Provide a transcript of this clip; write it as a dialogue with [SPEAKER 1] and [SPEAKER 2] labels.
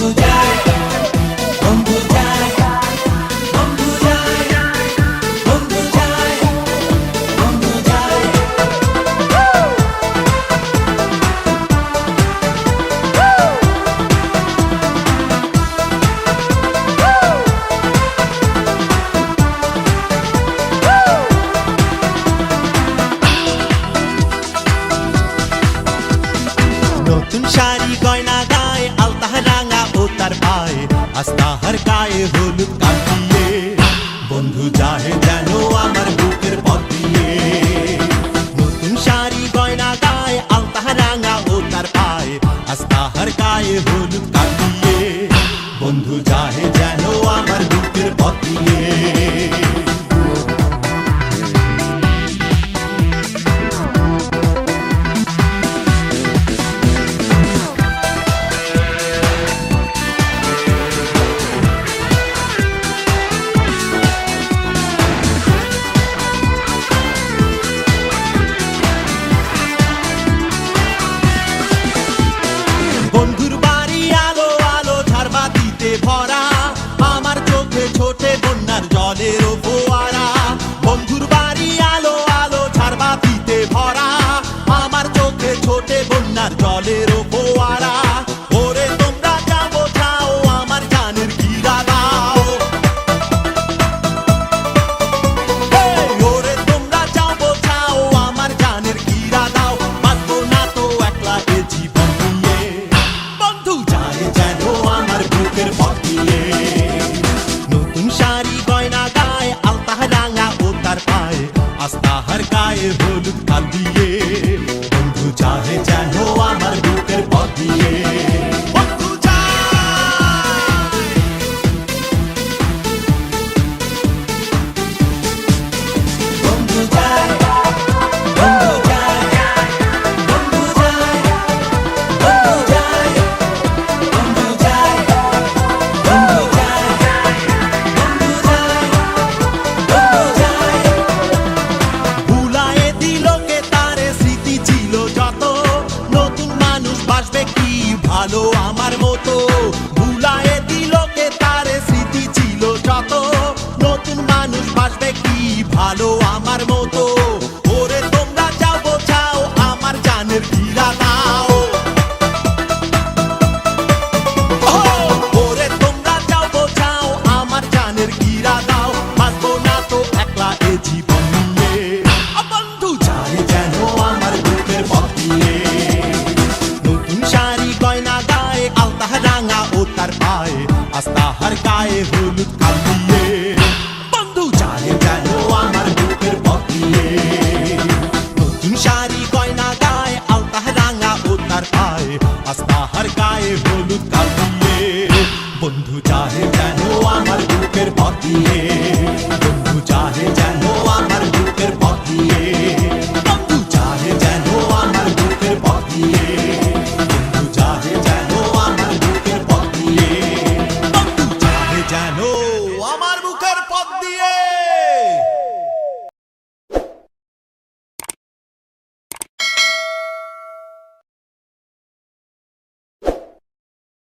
[SPEAKER 1] বন্ধু যায়, বন্ধু যায়, বন্ধু যায়, বন্ধু যায়, বন্ধু যায়।
[SPEAKER 2] নতুন শাড়ি গয়না গায়ে আলতা রাঙা ও তার পায়ে আস্তাহার গায়ে হলুদ কাটিয়ে বন্ধু যায় যেন আমার বুকের পথ দিয়ে। নতুন শাড়ি গয়না গায়ে আলতা রাঙা ও তার পায়ে আস্তাহার গায়ে হলুদ কাটিয়ে বন্ধু যায় যেন আমার বুকের পথ দিয়ে। বন্ধুর বাড়ি আলো আলো ঝাড়বাতিতে ভরা আমার চোখে ছোটে বন্যার জলের ফোয়ারা। বন্ধুর বাড়ি আলো আলো ঝাড়বাতিতে ভরা আমার চোখে ছোটে বন্যার জলের ফোয়ারা। ওরে তোমরা যা বোঝাও আমার জানের গিরা দাও, ওরে তোমরা যা বোঝাও আমার জানের গিরা দাও। বাঁচবো না তো একলা এ জীবন নিয়ে, বন্ধু যায় যেন আমার বুকের পথ দিয়ে। নতুন শাড়ি গয়না গায়ে আলতা রাঙা ও তার পায়ে আস্তাহার গায়ে হলুদ কাল দিয়ে বন্ধু যায় যেন আমার বুকের পথ দিয়ে। বন্ধু যায়,
[SPEAKER 1] বন্ধু যায়, বন্ধু যায়, বন্ধু যায়, বন্ধু যায়, বন্ধু যায়, বন্ধু যায়, বন্ধু যায়, বন্ধু যায়।
[SPEAKER 2] ভুলায়ে দিল কে তারে স্মৃতি ছিল যত, নতুন মানুষ বাসবে কি ভালো আমার মতো। ভুলায়ে দিল কে তারে স্মৃতি ছিল যত, নতুন মানুষ বাসবে কি ভালো আমার মতো। ওরে তোমরা যাও বোঝাও আমার জানের গিরা দাও, ওরে তোমরা যাও বোঝাও আমার জানের গিরা দাও। বাঁচবো না তো একলা এ জীবন নিয়ে, বন্ধু যায় যেন আমার বুকের পথ দিয়ে। নতুন শাড়ি গয়না গায়ে আলতা রাঙা ও তার পায়ে আস্তাহার গায়ে